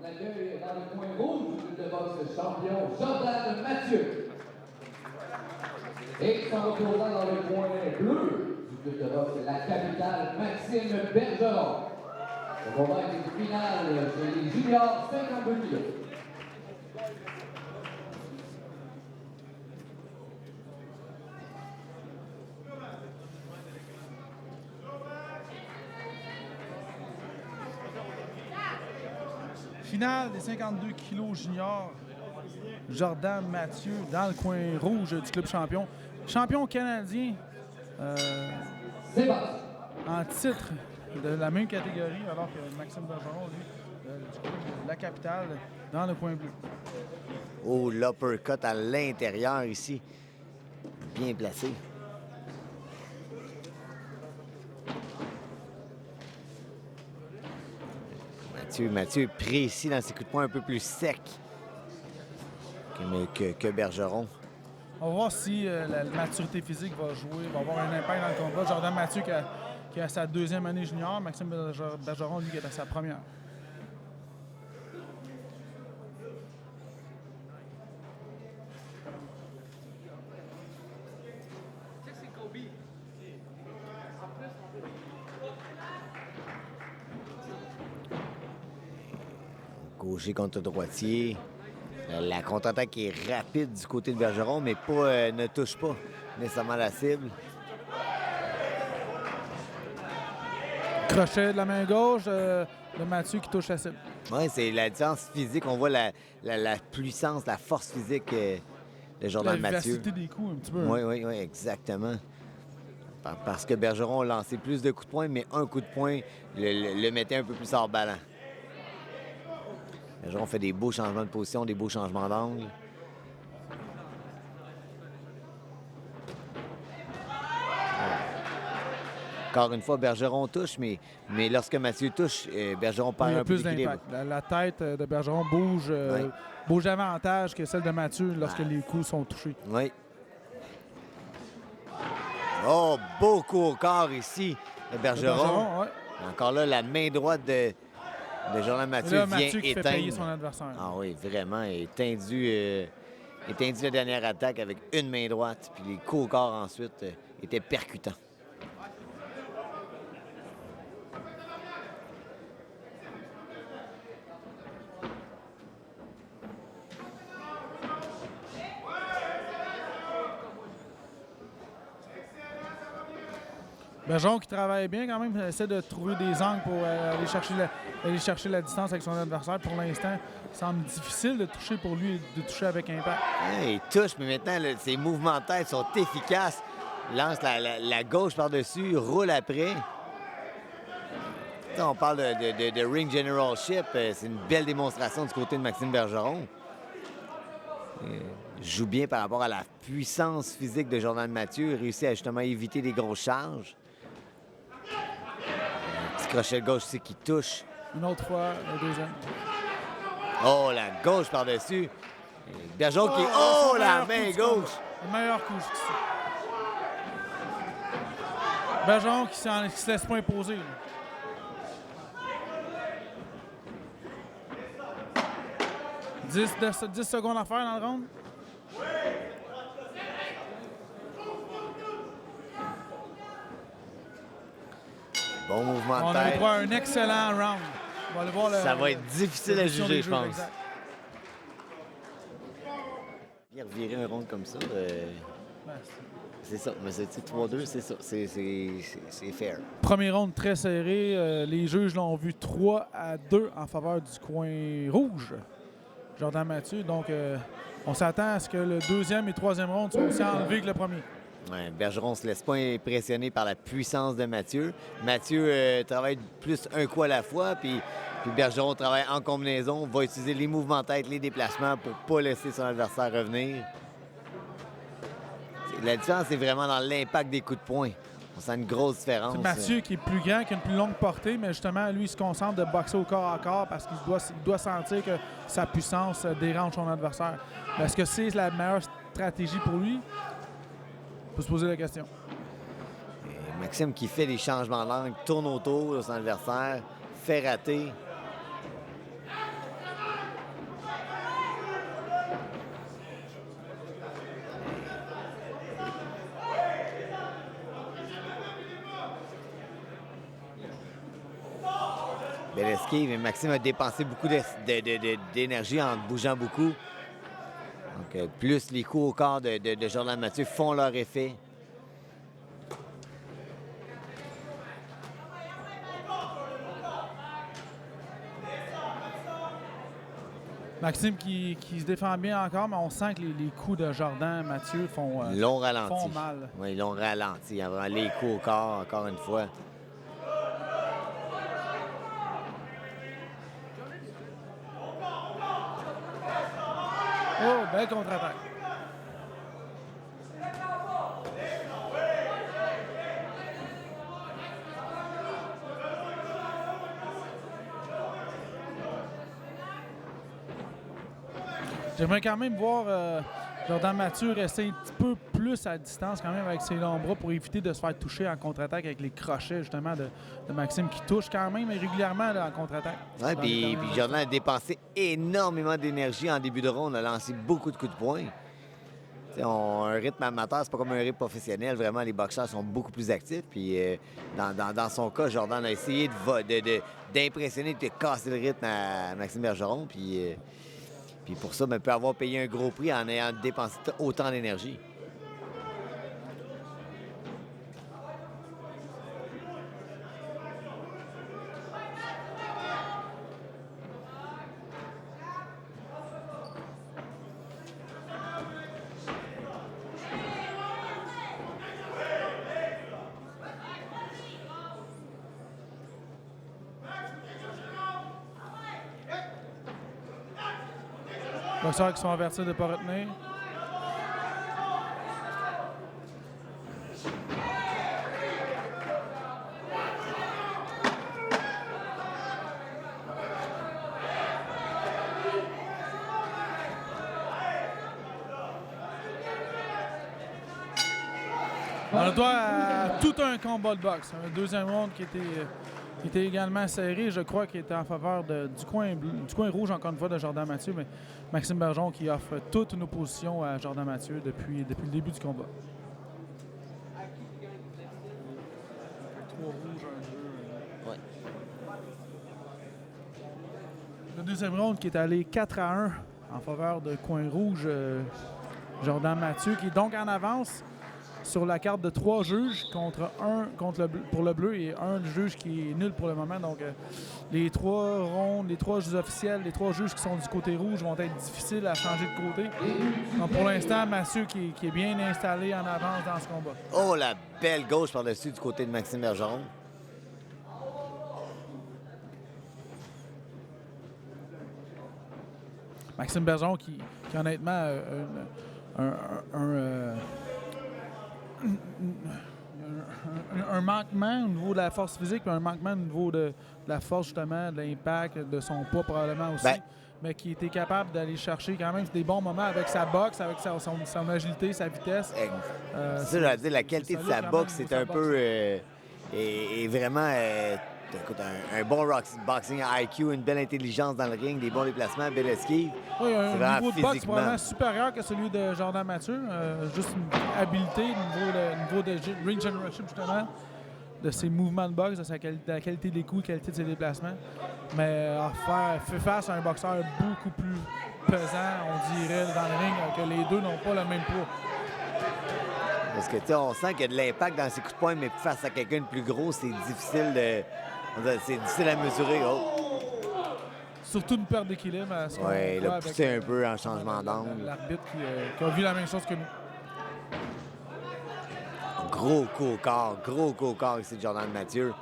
On accueille dans le coin rouge de boxe champion Jordan Mathieu. Et son opposant dans le coin bleu du club de boxe La Capitale, Maxime Bergeron. Le combat est une finale chez les juniors 52 kg. Finale des 52 kg juniors. Jordan Mathieu dans le coin rouge du club champion. Champion canadien en titre de la même catégorie, alors que Maxime Bergeron, lui, du club de La Capitale, dans le coin bleu. Oh, l'uppercut à l'intérieur ici. Bien placé. Mathieu est précis dans ses coups de poing un peu plus secs que Bergeron. On va voir si la maturité physique va jouer, va avoir un impact dans le combat. Jordan Mathieu qui a sa deuxième année junior, Maxime Bergeron, lui, qui est à sa première. Gaucher contre droitier. La contre-attaque est rapide du côté de Bergeron, mais ne touche pas nécessairement la cible. Crochet de la main gauche de Mathieu qui touche la cible. Oui, c'est la différence physique. On voit la puissance, la force physique de Jordan Mathieu. La vivacité des coups un petit peu. Oui, exactement. Parce que Bergeron a lancé plus de coups de poing, mais un coup de poing le mettait un peu plus hors ballon. Bergeron fait des beaux changements de position, des beaux changements d'angle. Encore une fois, Bergeron touche, mais lorsque Mathieu touche, Bergeron perd un peu d'équilibre. La tête de Bergeron bouge davantage que celle de Mathieu lorsque les coups sont touchés. Oui. Oh, beau coup au corps ici de Bergeron. Ouais. Encore là, la main droite de Jordan Mathieu là, vient Mathieu qui éteindre. fait payer son adversaire. Ah oui, vraiment. Éteindu la dernière attaque avec une main droite. Puis les coups au corps ensuite étaient percutants. Bergeron qui travaille bien quand même, essaie de trouver des angles pour aller chercher la distance avec son adversaire. Pour l'instant, il semble difficile de toucher pour lui, de toucher avec impact. Il touche, mais maintenant, ses mouvements de tête sont efficaces. Il lance la gauche par-dessus, roule après. On parle de ring generalship. C'est une belle démonstration du côté de Maxime Bergeron. Il joue bien par rapport à la puissance physique de Jordan Mathieu. Il réussit à justement éviter des grosses charges. Crochet de gauche aussi qui touche. Une autre fois, la deuxième. Oh, la gauche par-dessus. Bergeron qui... Oh, la main gauche! Le meilleur coup jusqu'ici. Bergeron qui se laisse pas imposer. Là. 10 secondes à faire dans le round. Bon mouvement de On tête. a droit à un excellent round. On va aller voir ça va être difficile à juger, je pense. Exact. Il revirait un round comme ça. C'est ça. Mais c'est 3-2, c'est ça. C'est fair. Premier round très serré. Les juges l'ont vu 3-2 en faveur du coin rouge. Jordan Mathieu. Donc, on s'attend à ce que le deuxième et troisième round soient aussi enlevés que le premier. Ouais, Bergeron ne se laisse pas impressionner par la puissance de Mathieu. Mathieu travaille plus un coup à la fois, puis Bergeron travaille en combinaison, va utiliser les mouvements de tête, les déplacements pour ne pas laisser son adversaire revenir. La différence, c'est vraiment dans l'impact des coups de poing. On sent une grosse différence. C'est Mathieu qui est plus grand, qui a une plus longue portée, mais justement, lui, il se concentre de boxer au corps à corps parce qu'il doit sentir que sa puissance dérange son adversaire. Est-ce que c'est la meilleure stratégie pour lui? On peut se poser la question. Et Maxime qui fait des changements d'angle, tourne autour de son adversaire, fait rater. belle esquive. Et Maxime a dépensé beaucoup d'énergie en bougeant beaucoup. Donc, plus les coups au corps de Jordan Mathieu font leur effet. Maxime qui se défend bien encore, mais on sent que les coups de Jordan Mathieu font mal. Oui, ils l'ont ralenti. Il y a vraiment les coups au corps, encore une fois. Oh, belle contre-attaque. J'aimerais quand même voir Jordan Mathieu rester un petit peu plus à distance quand même avec ses longs bras pour éviter de se faire toucher en contre-attaque avec les crochets justement de Maxime qui touche quand même régulièrement là, en contre-attaque. Oui, puis Jordan a dépensé énormément d'énergie en début de ronde. On a lancé beaucoup de coups de poing. Un rythme amateur, c'est pas comme un rythme professionnel. Vraiment, les boxeurs sont beaucoup plus actifs. Puis dans son cas, Jordan a essayé d'impressionner, de casser le rythme à Maxime Bergeron. Puis pour ça, il peut avoir payé un gros prix en ayant dépensé autant d'énergie. Boxeurs qui sont avertis de ne pas retenir. On a droit à tout un combat de boxe. Un deuxième round qui était également serré, je crois, qui était en faveur du coin rouge, encore une fois, de Jordan Mathieu, mais Maxime Bergeron qui offre toute une opposition à Jordan Mathieu depuis le début du combat. Ouais. Le deuxième round qui est allé 4-1 en faveur de coin rouge, Jordan Mathieu, qui est donc en avance sur la carte de 3 juges pour le bleu et un juge qui est nul pour le moment. Donc, les 3 rondes, les 3 juges officiels, les 3 juges qui sont du côté rouge vont être difficiles à changer de côté. Donc, pour l'instant, Mathieu qui est bien installé en avance dans ce combat. Oh, la belle gauche par-dessus du côté de Maxime Bergeron. Maxime Bergeron qui honnêtement, un manquement au niveau de la force physique, puis un manquement au niveau de la force, justement, de l'impact, de son poids probablement aussi, mais qui était capable d'aller chercher quand même des bons moments avec sa boxe, avec son agilité, sa vitesse. Ça, je veux dire, la qualité de sa boxe, c'est un peu... et vraiment... écoute, un bon boxing IQ, une belle intelligence dans le ring, des bons déplacements, belle esquive. Oui, un niveau de boxe probablement supérieur que celui de Jordan Mathieu. Juste une habileté au niveau de ring generation, justement, de ses mouvements de boxe, de la qualité des coups, la qualité de ses déplacements. Mais fait face à un boxeur beaucoup plus pesant, on dirait, dans le ring, que les deux n'ont pas le même poids. Parce que, tu sais, on sent qu'il y a de l'impact dans ses coups de poing, mais face à quelqu'un de plus gros, c'est difficile à mesurer. Oh. Surtout une perte d'équilibre. Oui, il a poussé un peu en changement d'angle. L'arbitre qui a vu la même chose que nous. Gros coup au corps ici de Jordan Mathieu.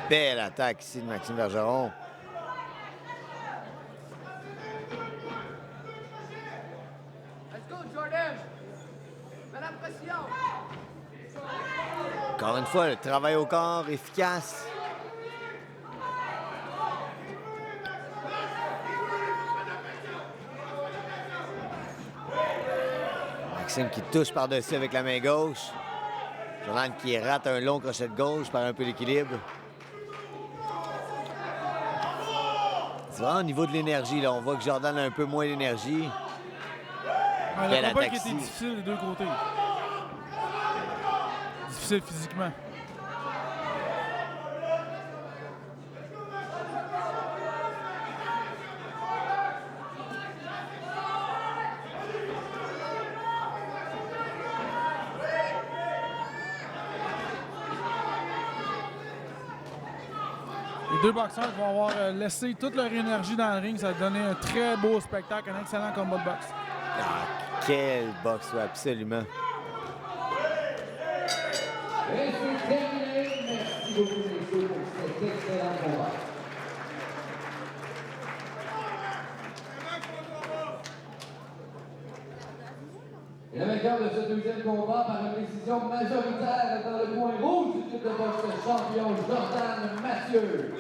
Belle attaque ici de Maxime Bergeron. Let's go, Jordan! Mets la pression! Encore une fois, le travail au corps efficace. Maxime qui touche par-dessus avec la main gauche. Jordan qui rate un long crochet de gauche par un peu d'équilibre. C'est vraiment au niveau de l'énergie, là. On voit que Jordan a un peu moins d'énergie. Le Quelle combat attaque qui était ici. difficile des deux côtés. Difficile physiquement. Les deux boxeurs vont avoir laissé toute leur énergie dans le ring. Ça a donné un très beau spectacle, un excellent combat de boxe. Ah, quel boxe, ouais, absolument. Et c'est terminé. Merci beaucoup, messieurs, pour cet excellent combat. Et le vainqueur de ce deuxième combat par une décision majoritaire dans le coin rouge du titre de boxe champion Jordan Mathieu.